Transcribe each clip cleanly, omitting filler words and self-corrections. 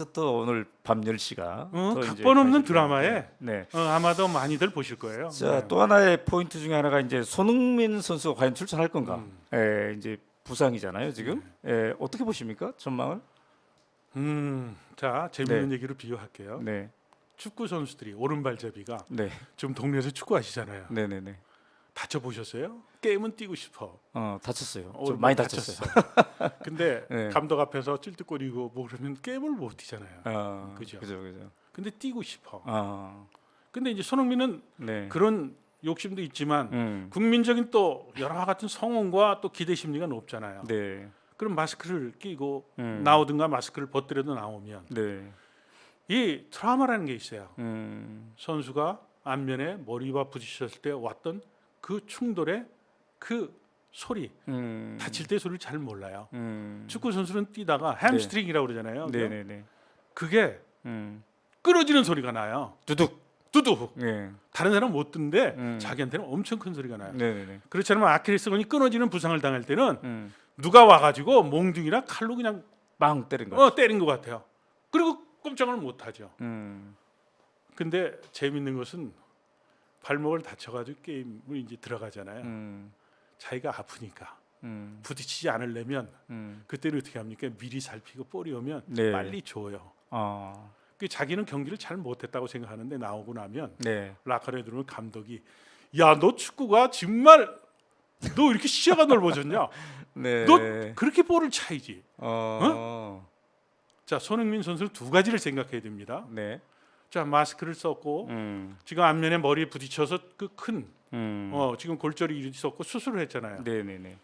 또 오늘 밤 10시가 또 이제 각본 없는 가시죠. 드라마에 네. 아마도 많이들 보실 거예요. 자, 네. 또 하나의 포인트 중에 하나가 이제 손흥민 선수가 과연 출전할 건가? 이제 부상이잖아요, 지금. 어떻게 보십니까? 전망을? 자, 재밌는 얘기로 비유할게요. 네. 축구 선수들이 오른발잡이가 네. 지금 동네에서 축구하시잖아요. 네, 네, 네. 다쳐 보셨어요? 게임은 뛰고 싶어. 다쳤어요. 어, 좀 많이 다쳤어요. 근데 네. 감독 앞에서 찔뚝거리고 뭐 그러면 게임을 못 뛰잖아요. 그죠? 그죠, 그죠. 근데 뛰고 싶어. 아, 근데 이제 손흥민은 네. 그런 욕심도 있지만 국민적인 또 여러 같은 성원과 또 기대 심리가 높잖아요. 네. 그럼 마스크를 끼고 나오든가 마스크를 벗더라도 나오면 네. 이 트라우마라는 게 있어요. 음, 선수가 안면에 머리와 부딪혔을 때 왔던 그 충돌의 그 소리, 다칠 때 소리를 잘 몰라요. 축구 선수는 뛰다가 햄스트링이라고 그러잖아요. 네, 네, 네. 그게 끊어지는 소리가 나요. 두둑. 두둑. 네. 다른 사람 못 듣는데 자기한테는 엄청 큰 소리가 나요. 네, 네, 네. 그렇지 않으면 아킬레스건이 끊어지는 부상을 당할 때는 누가 와가지고 몽둥이나 칼로 그냥 빵 때린 거. 때린 것 같아요. 그리고 꼼짝을 못하죠. 음. 근데 재밌는 것은 발목을 다쳐가지고 게임을 이제 들어가잖아요. 자기가 아프니까 부딪히지 않으려면 그때는 어떻게 합니까? 미리 살피고 볼이 오면 네. 빨리 줘요. 그 자기는 경기를 잘 못했다고 생각하는데 나오고 나면 네. 라커에 들어오면 감독이 야, 너 축구가 정말 너 이렇게 시야가 넓어졌냐? 네. 너 그렇게 볼을 차이지. 자, 손흥민 선수는 두 가지를 생각해야 됩니다. 네. 자, 마스크를 썼고 지금 안면에 머리에 부딪혀서 그 큰 지금 골절이 있었고 수술을 했잖아요. 네, 네, 네.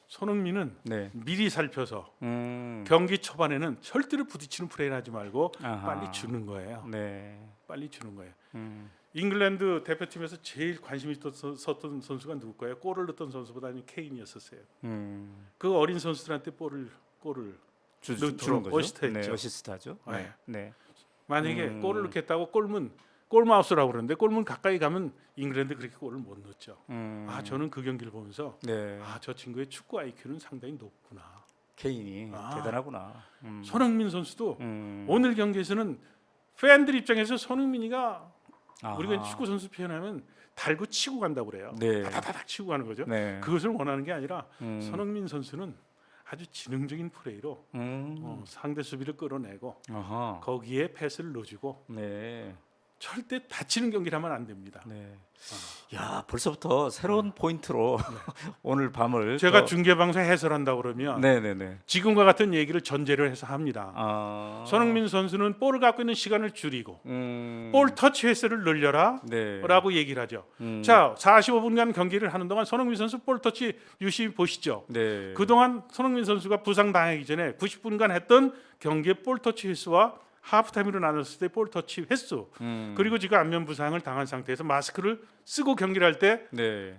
손흥민은 네. 미리 살펴서 경기 초반에는 절대로 부딪히는 플레이를 하지 말고 아하. 빨리 주는 거예요. 네. 빨리 주는 거예요. 잉글랜드 대표팀에서 제일 관심이 섰던 선수가 누굴까요? 골을 넣었던 선수보다는 케인이었었어요. 그 어린 선수들한테 골을 주는 거죠. 어시스트했죠. 네, 어시스트하죠. 네. 네. 만약에 골을 넣겠다고 골마우스라고 그러는데 골문 가까이 가면 잉글랜드 그렇게 골을 못 넣었죠. 저는 그 경기를 보면서 네. 저 친구의 축구 IQ는 상당히 높구나. 케인이 대단하구나. 손흥민 선수도 오늘 경기에서는 팬들 입장에서 손흥민이가 우리가 축구 선수 표현하면 달고 치고 간다고 그래요. 네. 다다닥 치고 가는 거죠. 네. 그것을 원하는 게 아니라 손흥민 선수는 아주 지능적인 플레이로 상대 수비를 끌어내고 아하. 거기에 패스를 넣어주고 네. 절대 다치는 경기를 하면 안 됩니다. 네. 야, 벌써부터 새로운 포인트로 오늘 밤을 제가 또... 중계방송 해설한다고 그러면 네, 네, 네. 지금과 같은 얘기를 전제로 해서 합니다. 손흥민 선수는 볼을 갖고 있는 시간을 줄이고 볼 터치 횟수를 늘려라 네. 라고 얘기를 하죠. 자, 45분간 경기를 하는 동안 손흥민 선수 볼 터치 유심히 보시죠. 네. 그동안 손흥민 선수가 부상 당하기 전에 90분간 했던 경기의 볼 터치 횟수와 하프타임으로 나눴을 때 볼 터치 횟수 그리고 지금 안면 부상을 당한 상태에서 마스크를 쓰고 경기를 할 때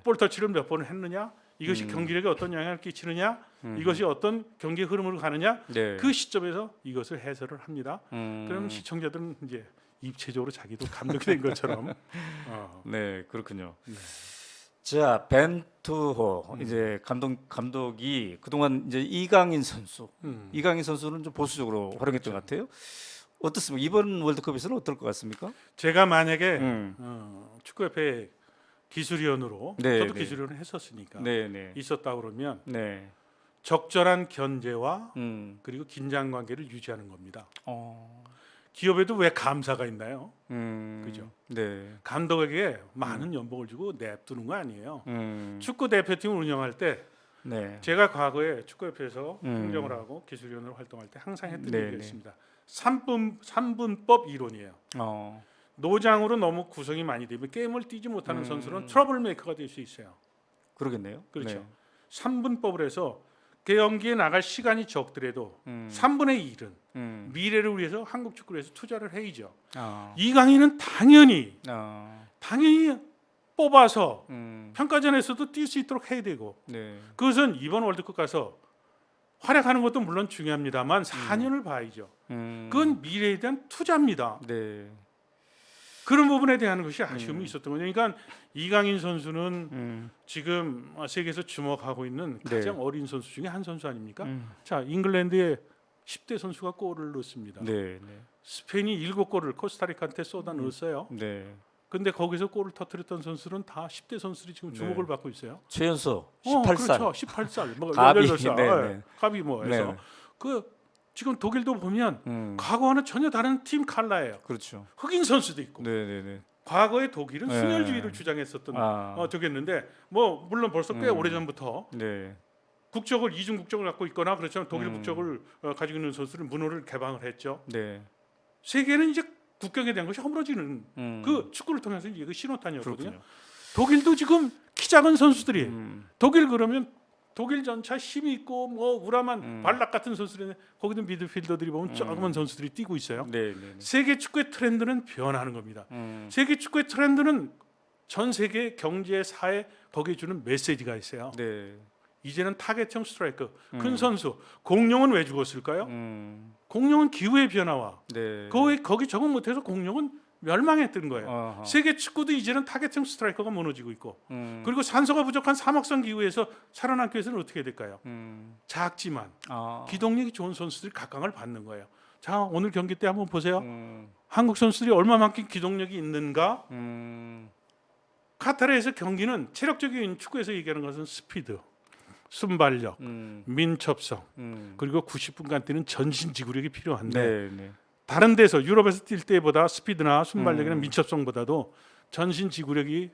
볼 네. 터치를 몇 번을 했느냐, 이것이 경기력에 어떤 영향을 끼치느냐, 이것이 어떤 경기 흐름으로 가느냐, 네. 그 시점에서 이것을 해설을 합니다. 그럼 시청자들은 이제 입체적으로 자기도 감독이 된 것처럼 네, 그렇군요. 자, 벤투호 이제 감독이 그동안 이제 이강인 선수는 좀 보수적으로 활용했던 것 같아요. 어떻습니까? 이번 월드컵에서는 어떨 것 같습니까? 제가 만약에 축구협회 기술위원으로 네, 저도 네. 기술위원을 했었으니까 네, 네. 있었다 그러면 네. 적절한 견제와 그리고 긴장 관계를 유지하는 겁니다. 기업에도 왜 감사가 있나요? 그죠? 네. 감독에게 많은 연봉을 주고 냅두는 거 아니에요. 축구 대표팀을 운영할 때 네. 제가 과거에 축구협회에서 행정을 하고 기술위원으로 활동할 때 항상 했던 네, 얘기가 네. 있습니다. 3분법 이론이에요. 노장으로 너무 구성이 많이 되면 게임을 뛰지 못하는 선수는 트러블 메이커가 될 수 있어요. 그러겠네요. 그렇죠. 네. 3분법을 해서 경기에 나갈 시간이 적더라도 3분의 1은 미래를 위해서 한국 축구를 해서 투자를 해야죠. 이강인은 당연히 뽑아서 평가전에서도 뛸 수 있도록 해야 되고 네. 그것은 이번 월드컵 가서 활약하는 것도 물론 중요합니다만 4년을 봐야죠. 그건 미래에 대한 투자입니다. 네. 그런 부분에 대한 것이 아쉬움이 있었던 거죠. 그러니까 이강인 선수는 지금 세계에서 주목하고 있는 가장 네. 어린 선수 중에 한 선수 아닙니까? 자, 잉글랜드의 10대 선수가 골을 넣습니다. 네, 네. 스페인이 7골을 코스타리카한테 쏟아 넣었어요. 네. 근데 거기서 골을 터뜨렸던 선수는 다 10대 선수들이 지금 주목을 네. 받고 있어요. 최연소 18살. 그렇죠. 18살, 뭐 가비, 18살, 네, 네. 가비 뭐 해서 네. 그 지금 독일도 보면 음. 과거와는 전혀 다른 팀 칼라예요. 그렇죠. 흑인 선수도 있고. 네, 네, 네. 과거에 독일은 네. 순혈주의를 주장했었던 적이었는데 뭐 물론 벌써 꽤 오래전부터 네. 국적을 이중 국적을 갖고 있거나 그렇지만 독일 국적을 가지고 있는 선수는 문호를 개방을 했죠. 네. 세계는 이제 국경에 대한 것이 허물어지는 그 축구를 통해서 이제 그 신호탄이었거든요. 그렇군요. 독일도 지금 키 작은 선수들이 독일 그러면 독일 전차 힘이 있고 뭐 우람한 발락 같은 선수들인데 거기도 미드필더들이 보면 조그만 선수들이 뛰고 있어요. 네, 네, 네. 세계 축구의 트렌드는 변하는 겁니다. 세계 축구의 트렌드는 전 세계 경제 사회 거기에 주는 메시지가 있어요. 네. 이제는 타겟형 스트라이커 큰 선수 공룡은 왜 죽었을까요? 공룡은 기후의 변화와 네. 거기 적응 못해서 공룡은 멸망했던 거예요. 아하. 세계 축구도 이제는 타겟형 스트라이커가 무너지고 있고 그리고 산소가 부족한 사막성 기후에서 살아남기 위해서는 어떻게 해야 될까요? 작지만 기동력이 좋은 선수들이 각광을 받는 거예요. 자, 오늘 경기 때 한번 보세요. 한국 선수들이 얼마만큼 기동력이 있는가? 카타르에서 경기는 체력적인 축구에서 얘기하는 것은 스피드, 순발력, 민첩성 그리고 90분간 뛰는 전신지구력이 필요한데 네, 네. 다른 데서 유럽에서 뛸 때보다 스피드나 순발력이나 민첩성보다도 전신지구력이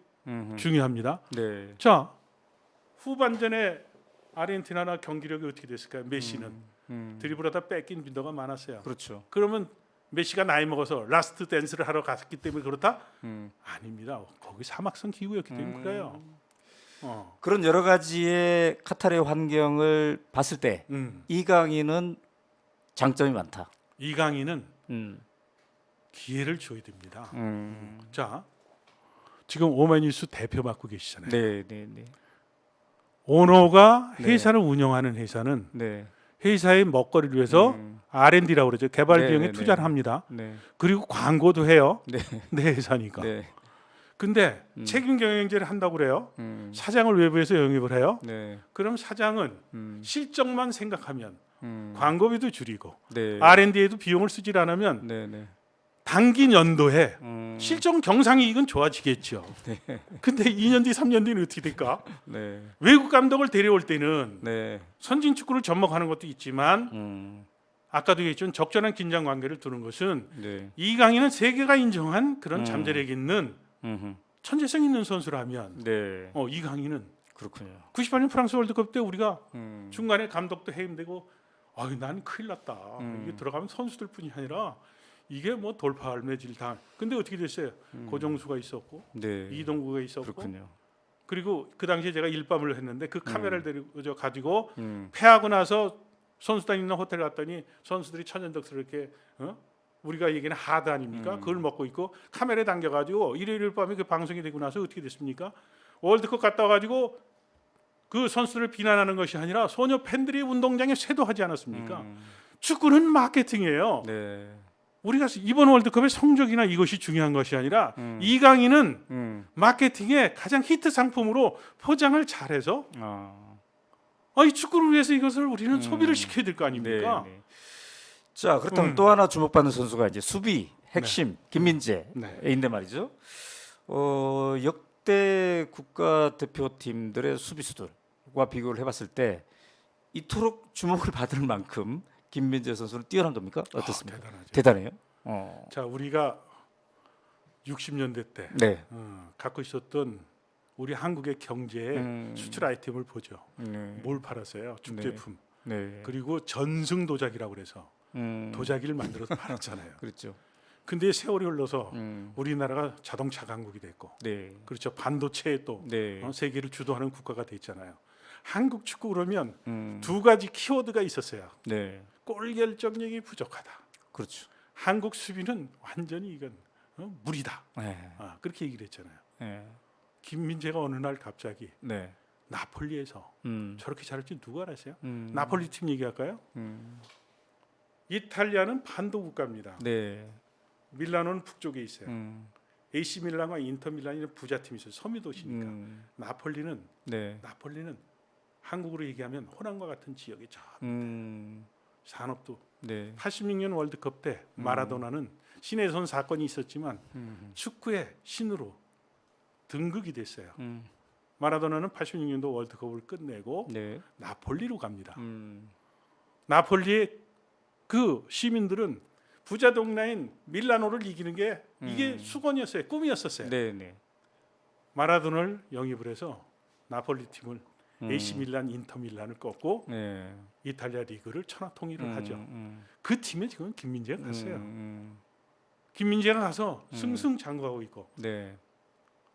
중요합니다. 네. 자, 후반전에 아르헨티나나 경기력이 어떻게 됐을까요? 메시는 드리블하다 뺏긴 빈도가 많았어요. 그렇죠. 그러면 메시가 나이 먹어서 라스트 댄스를 하러 갔기 때문에 그렇다? 아닙니다. 거기 사막성 기후였기 때문에 그래요. 그런 여러 가지의 카타르의 환경을 봤을 때 이강인은 장점이 많다. 이강인은 기회를 줘야 됩니다. 자, 지금 오마이뉴스 대표 맡고 계시잖아요. 네, 네, 네. 오너가 네. 회사를 운영하는 회사는 네. 회사의 먹거리를 위해서 R&D라고 그러죠. 개발 네, 비용에 네, 투자를 네. 합니다. 네. 그리고 광고도 해요. 네. 내 회사니까. 네. 근데 책임 경영제를 한다고 그래요. 사장을 외부에서 영입을 해요. 네. 그럼 사장은 실적만 생각하면 광고비도 줄이고 네. R&D에도 비용을 쓰질 않으면 네, 네. 단기 연도에 실적 경상이익은 좋아지겠죠. 근데 2년 뒤, 3년 뒤는 어떻게 될까? 네. 외국 감독을 데려올 때는 네. 선진 축구를 접목하는 것도 있지만 아까도 얘기했지만 적절한 긴장 관계를 두는 것은 네. 이강인은 세계가 인정한 그런 잠재력 있는 천재성 있는 선수라면 네. 이강인은 그렇군요. 98년 프랑스 월드컵 때 우리가 중간에 감독도 해임되고 난 큰일 났다. 이게 들어가면 선수들뿐이 아니라 이게 뭐 돌파할 매질 당. 근데 어떻게 됐어요? 고정수가 있었고 네. 이동구가 있었고 그렇군요. 그리고 그 당시에 제가 일밤을 했는데 그 카메라를 데리고 가지고 음. 패하고 나서 선수단 있는 호텔 갔더니 선수들이 천연덕스럽게 우리가 얘기는 하드 아닙니까? 그걸 먹고 있고 카메라에 당겨가지고 일요일 밤에 그 방송이 되고 나서 어떻게 됐습니까? 월드컵 갔다 와가지고 그 선수들을 비난하는 것이 아니라 소녀 팬들이 운동장에 쇄도하지 않았습니까? 축구는 마케팅이에요. 네. 우리가 이번 월드컵의 성적이나 이것이 중요한 것이 아니라 이강인은 마케팅의 가장 히트 상품으로 포장을 잘해서 이 축구를 위해서 이것을 우리는 소비를 시켜야 될 거 아닙니까? 네, 네. 자, 그렇다면 또 하나 주목받는 선수가 이제 수비 핵심 김민재인데 말이죠. 역대 국가대표팀들의 수비수들과 비교를 해봤을 때 이토록 주목을 받을 만큼 김민재 선수는 뛰어난 겁니까? 어떻습니까? 대단하죠. 대단해요. 자, 우리가 60년대 때 네. 갖고 있었던 우리 한국의 경제의 수출 아이템을 보죠. 뭘 팔았어요? 축제품. 네. 그리고 전승 도자기라고 그래서 도자기를 만들어서 팔았잖아요. 그렇죠. 근데 세월이 흘러서 우리나라가 자동차 강국이 됐고, 네. 그렇죠. 반도체에 또 네. 세계를 주도하는 국가가 됐잖아요. 한국 축구 그러면 두 가지 키워드가 있었어요. 네. 골 결정력이 부족하다. 그렇죠. 한국 수비는 완전히 이건 무리다. 네. 그렇게 얘기를 했잖아요. 네. 김민재가 어느 날 갑자기 네. 나폴리에서 저렇게 잘할 줄 누가 알았어요? 음. 나폴리 팀 얘기할까요? 이탈리아는 반도 국가입니다. 네. 밀라노는 북쪽에 있어요. AC 밀란과 인터 밀란이는 부자팀이 있어요. 섬유 도시니까. 나폴리는 네. 한국으로 얘기하면 호남과 같은 지역이 저 산업도 네. 86년 월드컵 때 마라도나는 신의 손 사건이 있었지만 축구의 신으로 등극이 됐어요. 마라도나는 86년도 월드컵을 끝내고 네. 나폴리로 갑니다. 나폴리의 그 시민들은 부자 동네인 밀라노를 이기는 게 이게 수건이었어요. 꿈이었었어요. 네, 네. 마라도나를 영입을 해서 나폴리 팀을 AC 밀란, 인터 밀란을 꺾고 네. 이탈리아 리그를 천하통일을 하죠. 그 팀에 지금 김민재가 갔어요. 김민재가 가서 승승장구하고 있고 네.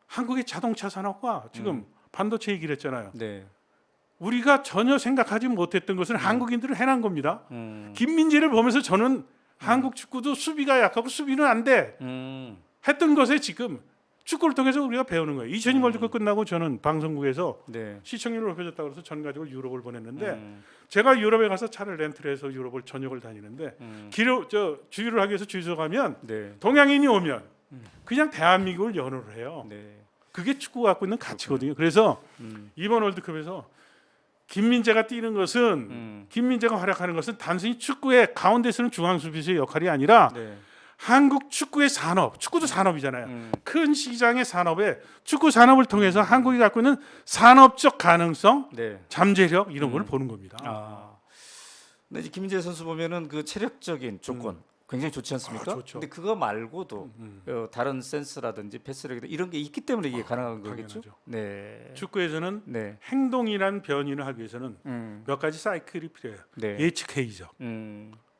한국의 자동차 산업과 지금 반도체 얘기를 했잖아요. 네. 우리가 전혀 생각하지 못했던 것을 한국인들은 해낸 겁니다. 김민재를 보면서 저는 한국 축구도 수비가 약하고 수비는 안 돼. 했던 것에 지금 축구를 통해서 우리가 배우는 거예요. 2002 월드컵 끝나고 저는 방송국에서 네. 시청률을 높여줬다고 해서 전 가지고 유럽을 보냈는데 제가 유럽에 가서 차를 렌트를 해서 유럽을 전역을 다니는데 주유를 하기 위해서 주유소 가면 네. 동양인이 오면 그냥 대한민국을 연호를 해요. 네. 그게 축구가 갖고 있는 가치거든요. 그래서 이번 월드컵에서 김민재가 뛰는 것은 김민재가 활약하는 것은 단순히 축구의 가운데 서는 중앙 수비수의 역할이 아니라 네. 한국 축구의 산업, 축구도 산업이잖아요. 큰 시장의 산업에 축구 산업을 통해서 한국이 갖고 있는 산업적 가능성, 네. 잠재력 이런 걸 보는 겁니다. 아. 근데 이제 김민재 선수 보면은 그 체력적인 조건 굉장히 좋지 않습니까? 좋죠. 근데 그거 말고도 다른 센스라든지 패스력이다 이런 게 있기 때문에 이게 가능한 거겠죠. 당연하죠. 네. 축구에서는 네. 행동이란 변이를 하기 위해서는 몇 가지 사이클이 필요해요. 네. 예측회의죠.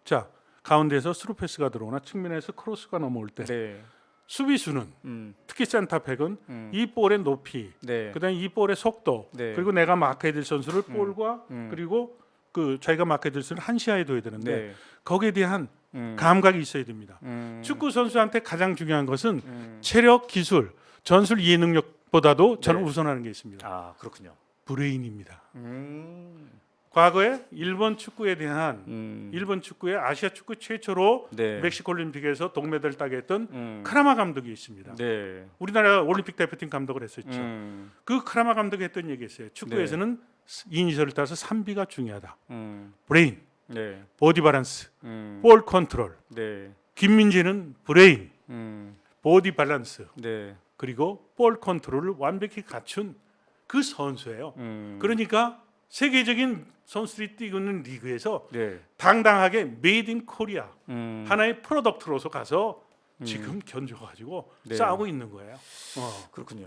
자, 가운데에서 스루 패스가 들어오나 측면에서 크로스가 넘어올 때 네. 수비수는 특히 센터백은 이 볼의 높이, 네. 그다음에 이 볼의 속도, 네. 그리고 내가 마크해야 될 선수를 볼과 그리고 그 자기가 마크해야 될 선수를 한 시야에 둬야 되는데 네. 거기에 대한 감각이 있어야 됩니다. 축구 선수한테 가장 중요한 것은 체력, 기술, 전술 이해 능력보다도 저는 네. 우선하는 게 있습니다. 아 그렇군요. 브레인입니다. 과거에 일본 축구에 대한 일본 축구의 아시아 축구 최초로 네. 멕시코 올림픽에서 동메달을 따게 했던 크라마 감독이 있습니다. 네. 우리나라 올림픽 대표팀 감독을 했었죠. 그 크라마 감독이 했던 얘기였어요. 축구에서는 이니셜을 따서 3B가 중요하다. 브레인, 네. 보디 바란스, 볼 컨트롤. 네. 김민재는 브레인, 보디 밸런스, 네. 그리고 볼 컨트롤을 완벽히 갖춘 그 선수예요. 그러니까 세계적인 선수들이 뛰고 있는 리그에서 네. 당당하게 메이드 인 코리아 하나의 프로덕트로서 가서 지금 견줘가지고 네. 싸우고 있는 거예요. 그렇군요.